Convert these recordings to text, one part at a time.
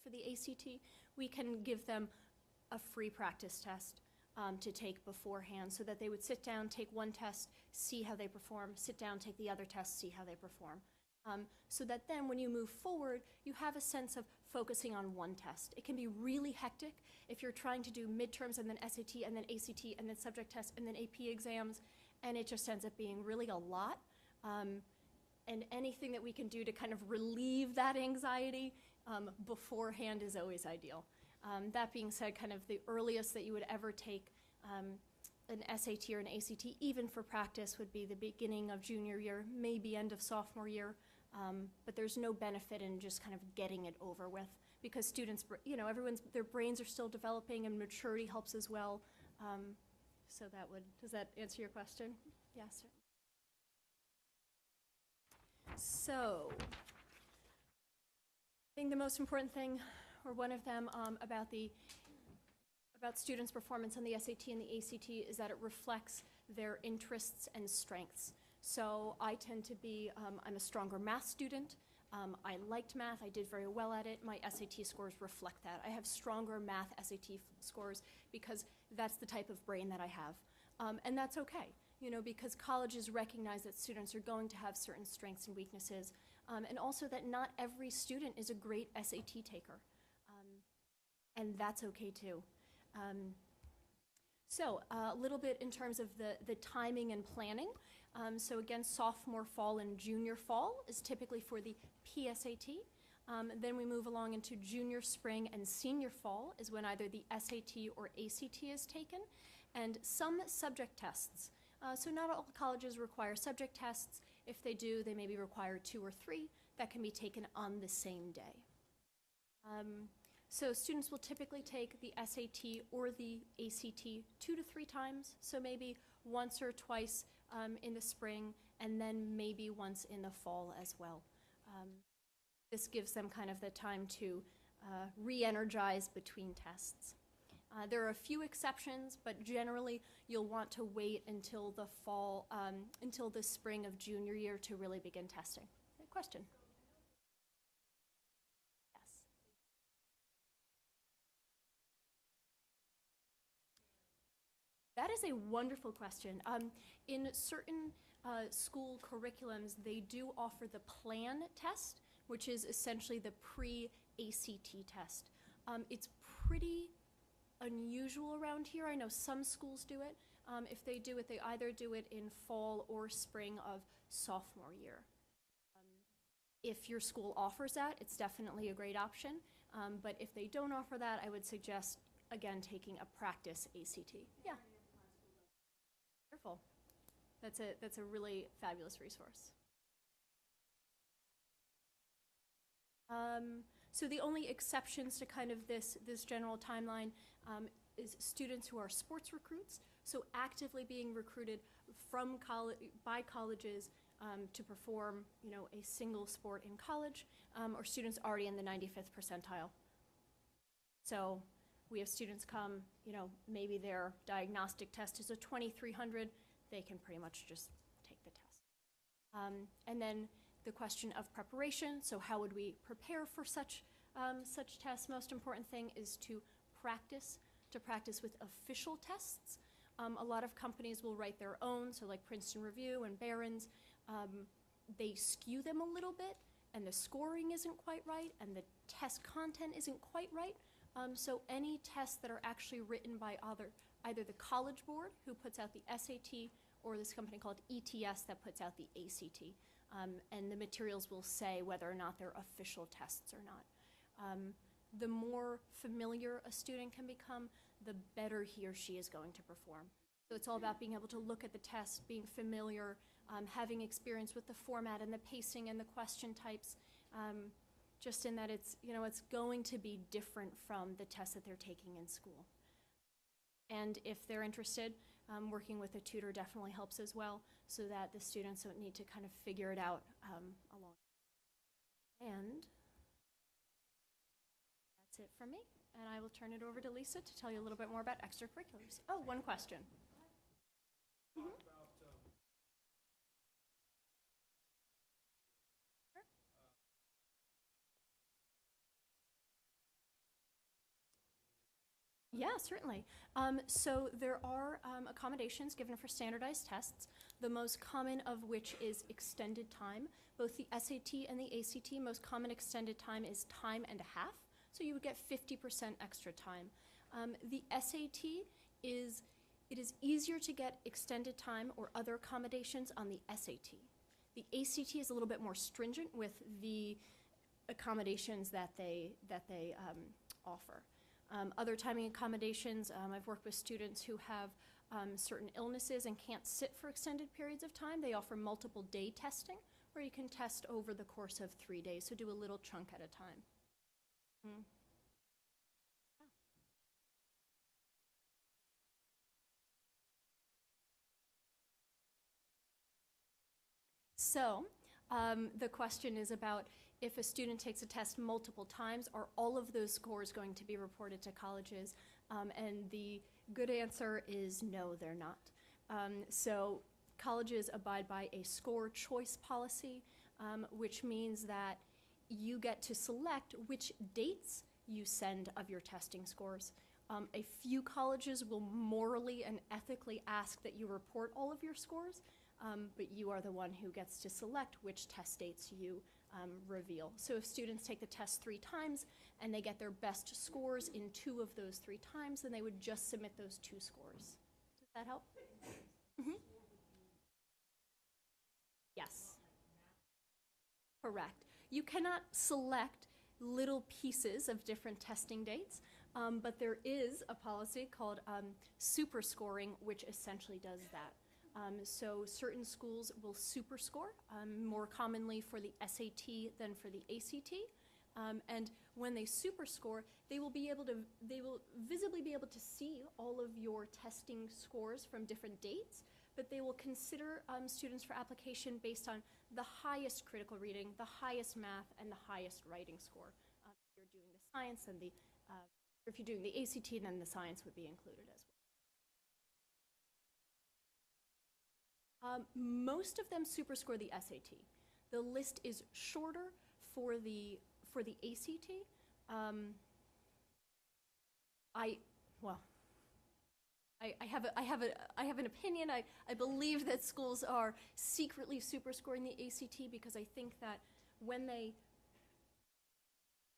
for the ACT, we can give them a free practice test to take beforehand, so that they would sit down, take one test, see how they perform, sit down, take the other test, see how they perform. So that then when you move forward, you have a sense of focusing on one test. It can be really hectic if you're trying to do midterms and then SAT and then ACT and then subject tests and then AP exams, and it just ends up being really a lot. And anything that we can do to kind of relieve that anxiety beforehand is always ideal. That being said, kind of the earliest that you would ever take an SAT or an ACT, even for practice, would be the beginning of junior year, maybe end of sophomore year. But there's no benefit in just kind of getting it over with, because students, their brains are still developing, and maturity helps as well. So does that answer your question? Yes, sir. So, I think the most important thing, or one of them, about students' performance on the SAT and the ACT is that it reflects their interests and strengths. So I tend to be, I'm a stronger math student. I liked math, I did very well at it. My SAT scores reflect that. I have stronger math SAT scores because that's the type of brain that I have. And that's okay, because colleges recognize that students are going to have certain strengths and weaknesses, and also that not every student is a great SAT taker. And that's okay too. So a little bit in terms of the timing and planning. So again, sophomore fall and junior fall is typically for the PSAT. Then we move along into junior spring and senior fall is when either the SAT or ACT is taken, and some subject tests. So not all colleges require subject tests. If they do, they maybe require 2 or 3 that can be taken on the same day. So students will typically take the SAT or the ACT 2 to 3 times, so maybe once or twice in the spring, and then maybe once in the fall as well. This gives them kind of the time to re-energize between tests. There are a few exceptions, but generally you'll want to wait until the fall, until the spring of junior year to really begin testing. Good question. That is a wonderful question. In certain school curriculums, they do offer the PLAN test, which is essentially the pre-ACT test. It's pretty unusual around here. I know some schools do it. If they do it, they either do it in fall or spring of sophomore year. If your school offers that, it's definitely a great option. But if they don't offer that, I would suggest, again, taking a practice ACT. Yeah. Wonderful. That's a really fabulous resource. So the only exceptions to kind of this general timeline is students who are sports recruits, so actively being recruited from by colleges to perform, a single sport in college, or students already in the 95th percentile. So we have students come, maybe their diagnostic test is a 2300, they can pretty much just take the test. And then the question of preparation, so how would we prepare for such tests? Most important thing is to practice with official tests. A lot of companies will write their own, so like Princeton Review and Barron's, they skew them a little bit, and the scoring isn't quite right, and the test content isn't quite right. So any tests that are actually written by either the College Board, who puts out the SAT, or this company called ETS that puts out the ACT. And the materials will say whether or not they're official tests or not. The more familiar a student can become, the better he or she is going to perform. So it's all about being able to look at the test, being familiar, having experience with the format and the pacing and the question types. Just in that it's going to be different from the tests that they're taking in school. And if they're interested, working with a tutor definitely helps as well, so that the students don't need to kind of figure it out along. And that's it from me. And I will turn it over to Lisa to tell you a little bit more about extracurriculars. Oh, one question. Mm-hmm. Yeah, certainly. So there are accommodations given for standardized tests, the most common of which is extended time. Both the SAT and the ACT, most common extended time is time and a half, so you would get 50% extra time. The SAT it is easier to get extended time or other accommodations on the SAT. The ACT is a little bit more stringent with the accommodations that they offer. Other timing accommodations, I've worked with students who have certain illnesses and can't sit for extended periods of time. They offer multiple day testing, where you can test over the course of 3 days, so do a little chunk at a time. Mm. So the question is about if a student takes a test multiple times, are all of those scores going to be reported to colleges? And the good answer is no, they're not. So colleges abide by a score choice policy, which means that you get to select which dates you send of your testing scores. A few colleges will morally and ethically ask that you report all of your scores, but you are the one who gets to select which test dates you reveal. So if students take the test 3 times and they get their best scores in 2 of those 3 times, then they would just submit those 2 scores. Does that help? Mm-hmm. Yes. Correct. You cannot select little pieces of different testing dates, but there is a policy called super scoring, which essentially does that. So certain schools will super score, more commonly for the SAT than for the ACT. And when they super score, they will visibly be able to see all of your testing scores from different dates, but they will consider students for application based on the highest critical reading, the highest math, and the highest writing score. If you're doing the science and if you're doing the ACT, then the science would be included as well. Most of them super score the SAT. The list is shorter for the ACT. I have an opinion. I believe that schools are secretly super scoring the ACT because I think that when they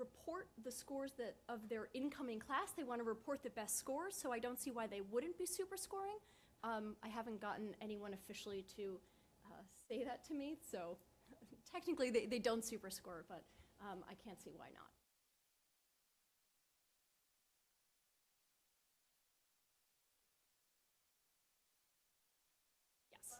report the scores of their incoming class, they want to report the best scores, so I don't see why they wouldn't be super scoring. I haven't gotten anyone officially to say that to me, so technically they don't super score, but I can't see why not. Yes.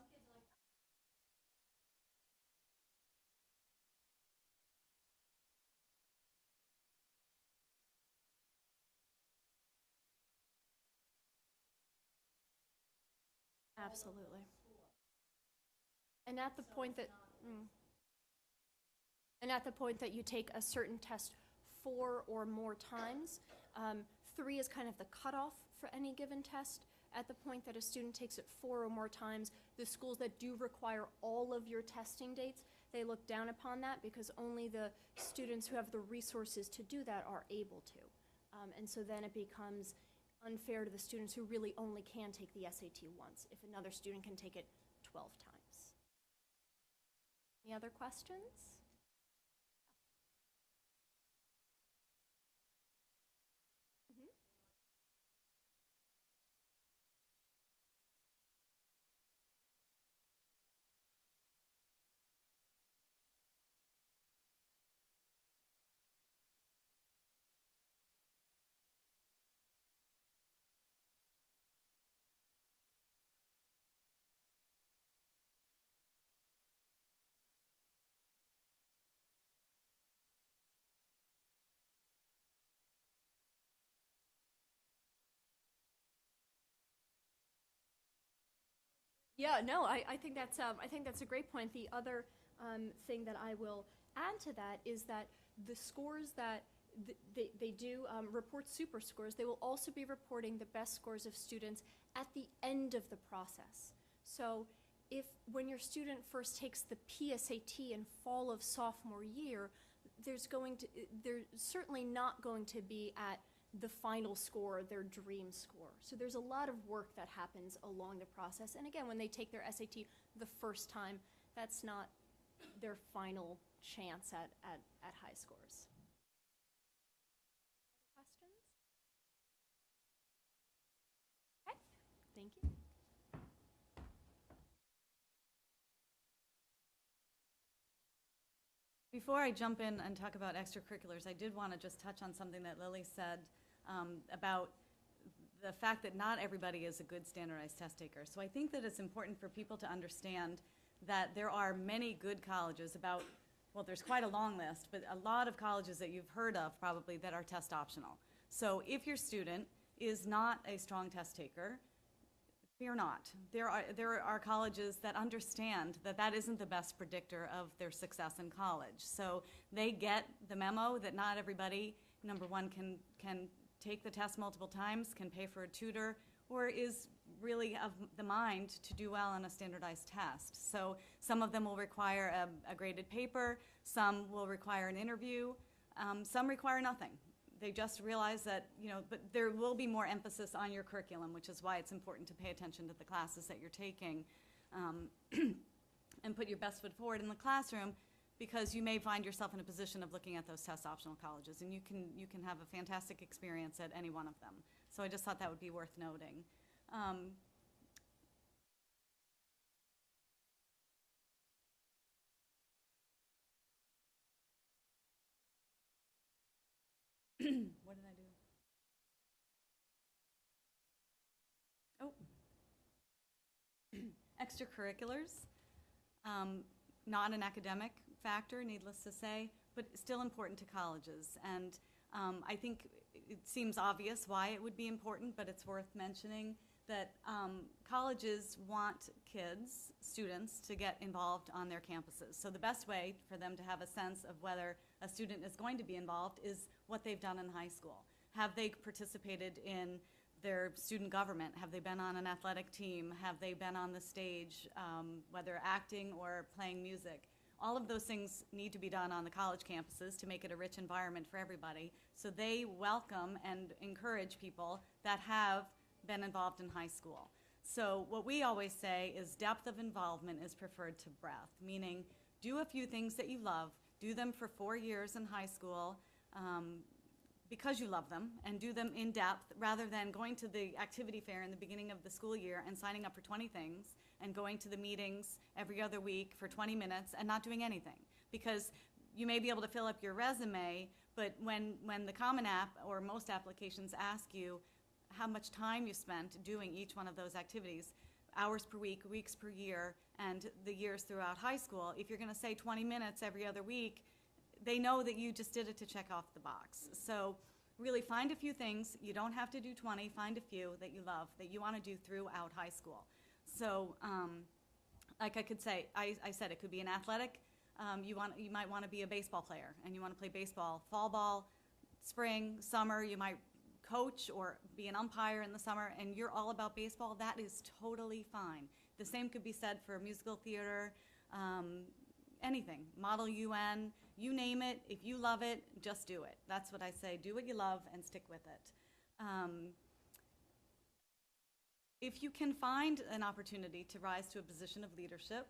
Absolutely. And at the point that, and at the point that you take a certain test 4 or more times, 3 is kind of the cutoff for any given test. At the point that a student takes it 4 or more times, the schools that do require all of your testing dates, they look down upon that because only the students who have the resources to do that are able to. And so then it becomes unfair to the students who really only can take the SAT once, if another student can take it 12 times. Any other questions? Yeah, no, I think that's a great point. The other thing that I will add to that is that the scores that they do report super scores, they will also be reporting the best scores of students at the end of the process. So if when your student first takes the PSAT in fall of sophomore year, they're certainly not going to be at the final score, their dream score. So there's a lot of work that happens along the process. And again, when they take their SAT the first time, that's not their final chance at high scores. Questions? Okay, thank you. Before I jump in and talk about extracurriculars, I did want to just touch on something that Lily said about the fact that not everybody is a good standardized test taker. So I think that it's important for people to understand that there are many good colleges well, there's quite a long list, but a lot of colleges that you've heard of probably that are test optional. So if your student is not a strong test taker, fear not. There are colleges that understand that that isn't the best predictor of their success in college. So they get the memo that not everybody, number one, can take the test multiple times, can pay for a tutor, or is really of the mind to do well on a standardized test. So some of them will require a graded paper, some will require an interview, some require nothing. They just realize that, but there will be more emphasis on your curriculum, which is why it's important to pay attention to the classes that you're taking and put your best foot forward in the classroom, because you may find yourself in a position of looking at those test optional colleges, and you can have a fantastic experience at any one of them. So I just thought that would be worth noting. What did I do? Oh. Extracurriculars, not an academic factor, needless to say, but still important to colleges. And I think it seems obvious why it would be important, but it's worth mentioning that colleges want students, to get involved on their campuses. So the best way for them to have a sense of whether a student is going to be involved is what they've done in high school. Have they participated in their student government? Have they been on an athletic team? Have they been on the stage, whether acting or playing music? All of those things need to be done on the college campuses to make it a rich environment for everybody. So they welcome and encourage people that have been involved in high school. So what we always say is depth of involvement is preferred to breadth, meaning do a few things that you love, do them for 4 years in high school because you love them, and do them in depth rather than going to the activity fair in the beginning of the school year and signing up for 20 things and going to the meetings every other week for 20 minutes and not doing anything. Because you may be able to fill up your resume, but when the Common App or most applications ask you how much time you spent doing each one of those activities, hours per week, weeks per year, and the years throughout high school, if you're going to say 20 minutes every other week, they know that you just did it to check off the box. So really find a few things. You don't have to do 20. Find a few that you love, that you want to do throughout high school. So like I could say, I said it could be an athletic. You might want to be a baseball player, and you want to play baseball, fall ball, spring, summer. You might coach or be an umpire in the summer, and you're all about baseball. That is totally fine. The same could be said for musical theater, anything, Model UN, you name it. If you love it, just do it. That's what I say. Do what you love and stick with it. If you can find an opportunity to rise to a position of leadership,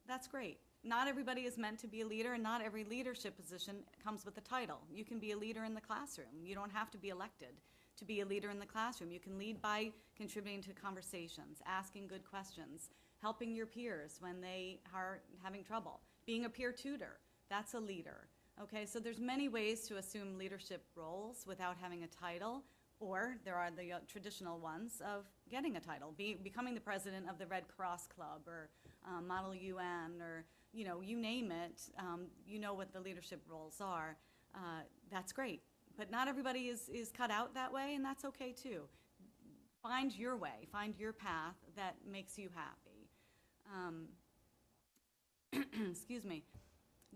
that's great. Not everybody is meant to be a leader, and not every leadership position comes with a title. You can be a leader in the classroom. You don't have to be elected to be a leader in the classroom. You can lead by contributing to conversations, asking good questions, helping your peers when they are having trouble, being a peer tutor. That's a leader. Okay, so there's many ways to assume leadership roles without having a title, or there are the traditional ones of getting a title, becoming the president of the Red Cross Club or Model UN, or you name it. You know what the leadership roles are. That's great, but not everybody is cut out that way, and that's okay too. Find your way, find your path that makes you happy. Excuse me.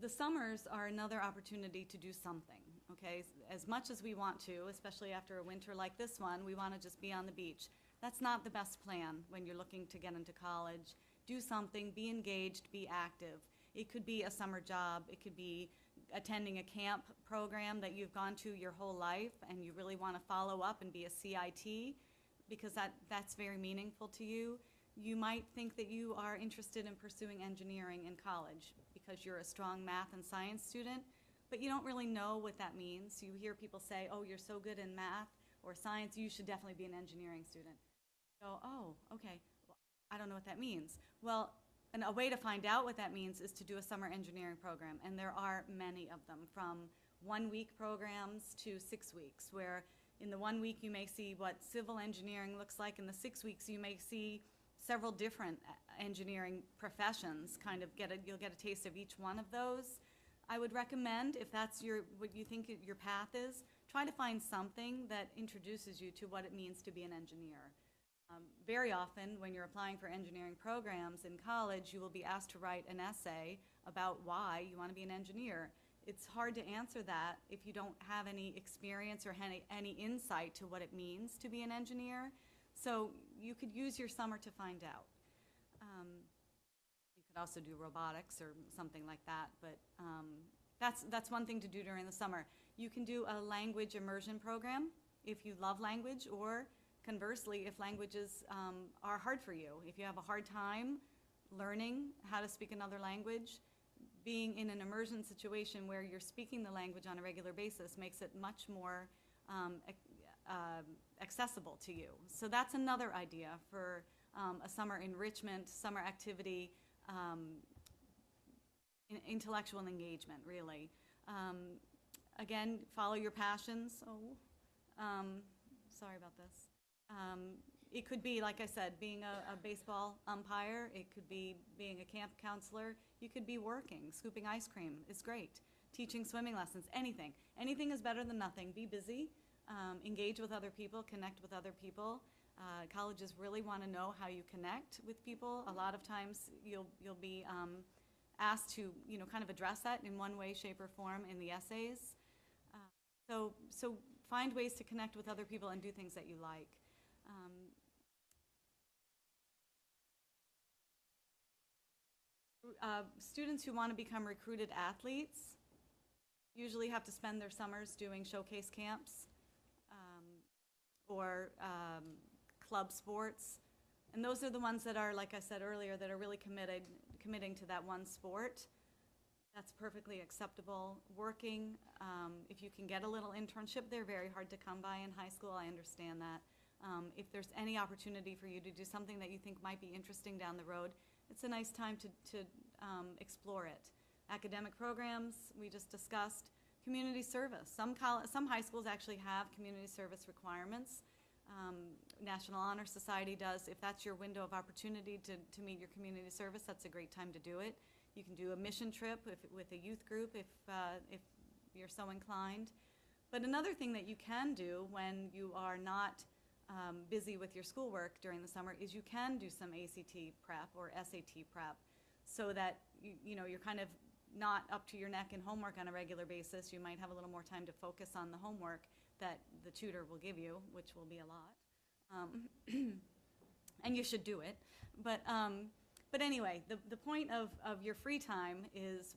The summers are another opportunity to do something, okay? As much as we want to, especially after a winter like this one, we want to just be on the beach. That's not the best plan when you're looking to get into college. Do something, be engaged, be active. It could be a summer job, it could be attending a camp program that you've gone to your whole life and you really want to follow up and be a CIT because that's very meaningful to you. You might think that you are interested in pursuing engineering in college because you're a strong math and science student, but you don't really know what that means. You hear people say, oh, you're so good in math or science, you should definitely be an engineering student. So, oh, okay, well, I don't know what that means. Well, and a way to find out what that means is to do a summer engineering program, and there are many of them, from 1-week programs to 6 weeks, where in the 1 week you may see what civil engineering looks like, in the 6 weeks you may see several different engineering professions, you'll get a taste of each one of those. I would recommend, if that's what you think your path is, try to find something that introduces you to what it means to be an engineer. Very often, when you're applying for engineering programs in college, you will be asked to write an essay about why you want to be an engineer. It's hard to answer that if you don't have any experience or any insight to what it means to be an engineer. So you could use your summer to find out. You could also do robotics or something like that, but that's one thing to do during the summer. You can do a language immersion program if you love language, or conversely, if languages are hard for you. If you have a hard time learning how to speak another language, being in an immersion situation where you're speaking the language on a regular basis makes it much more accessible to you. So that's another idea for a summer enrichment, summer activity, intellectual engagement, really. Again, follow your passions. Sorry about this. It could be, like I said, being a baseball umpire. It could be being a camp counselor. You could be working, scooping ice cream is great. Teaching swimming lessons, anything. Anything is better than nothing. Be busy. Engage with other people, connect with other people. Colleges really want to know how you connect with people. A lot of times you'll be asked to kind of address that in one way, shape, or form in the essays. So find ways to connect with other people and do things that you like. Students who want to become recruited athletes usually have to spend their summers doing showcase camps or club sports. And those are the ones that are, like I said earlier, that are really committing to that one sport. That's perfectly acceptable. Working, if you can get a little internship, they're very hard to come by in high school. I understand that. If there's any opportunity for you to do something that you think might be interesting down the road, it's a nice time to explore it. Academic programs, we just discussed. Community service. Some high schools actually have community service requirements. National Honor Society does. If that's your window of opportunity to meet your community service, that's a great time to do it. You can do a mission trip with a youth group if you're so inclined. But another thing that you can do when you are not busy with your schoolwork during the summer is you can do some ACT prep or SAT prep, so that you're kind of not up to your neck in homework on a regular basis. You might have a little more time to focus on the homework that the tutor will give you, which will be a lot. And you should do it. But anyway, the point of your free time is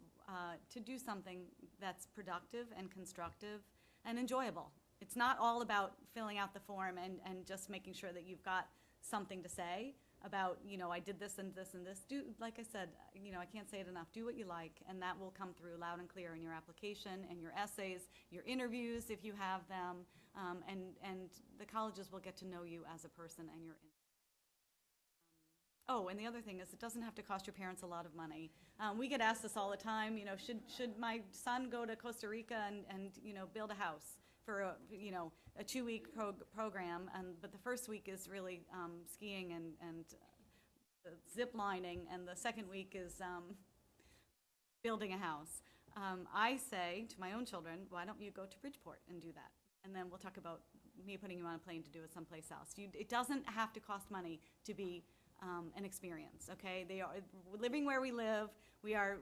to do something that's productive and constructive and enjoyable. It's not all about filling out the form and just making sure that you've got something to say about, I did this and this and this. Do, like I said, I can't say it enough, do what you like, and that will come through loud and clear in your application and your essays, your interviews if you have them, and the colleges will get to know you as a person and your Oh, and the other thing is, it doesn't have to cost your parents a lot of money. We get asked this all the time, should my son go to Costa Rica and build a house for a 2-week program, but the first week is really skiing and zip lining, and the second week is building a house. I say to my own children, why don't you go to Bridgeport and do that? And then we'll talk about me putting you on a plane to do it someplace else. It doesn't have to cost money to be an experience, okay? We're living where we live. We have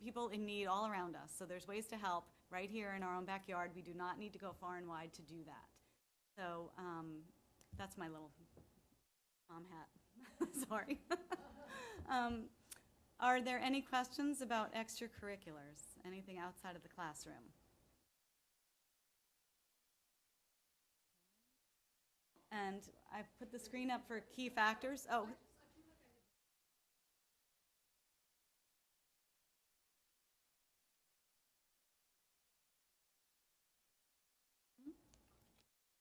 people in need all around us, so there's ways to help right here in our own backyard. We do not need to go far and wide to do that. So that's my little mom hat. Sorry. Are there any questions about extracurriculars? Anything outside of the classroom? And I've put the screen up for key factors. Oh.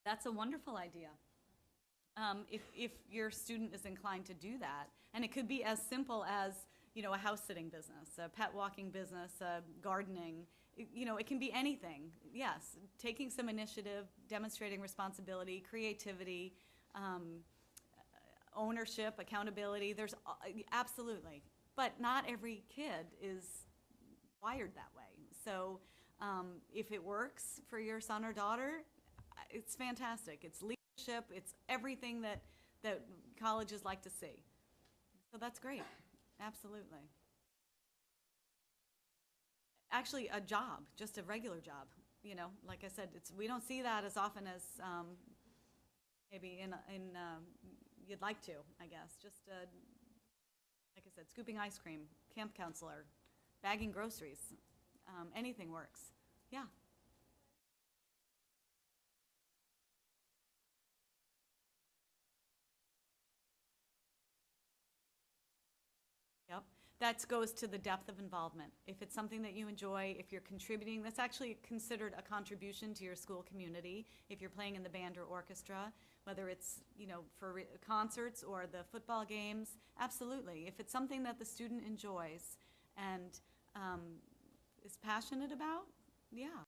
That's a wonderful idea. If your student is inclined to do that, and it could be as simple as, you know, a house sitting business, a pet walking business, gardening, it can be anything. Yes, taking some initiative, demonstrating responsibility, creativity, ownership, accountability, there's absolutely. But not every kid is wired that way. So if it works for your son or daughter, it's fantastic. It's leadership, it's everything that colleges like to see. So that's great, absolutely. Actually, a job, just a regular job, like I said, we don't see that as often as maybe you'd like to, I guess. Just, like I said, scooping ice cream, camp counselor, bagging groceries, anything works. Yeah. Yep. That goes to the depth of involvement. If it's something that you enjoy, if you're contributing, that's actually considered a contribution to your school community. If you're playing in the band or orchestra, whether it's, for concerts or the football games, absolutely. If it's something that the student enjoys and is passionate about, yeah,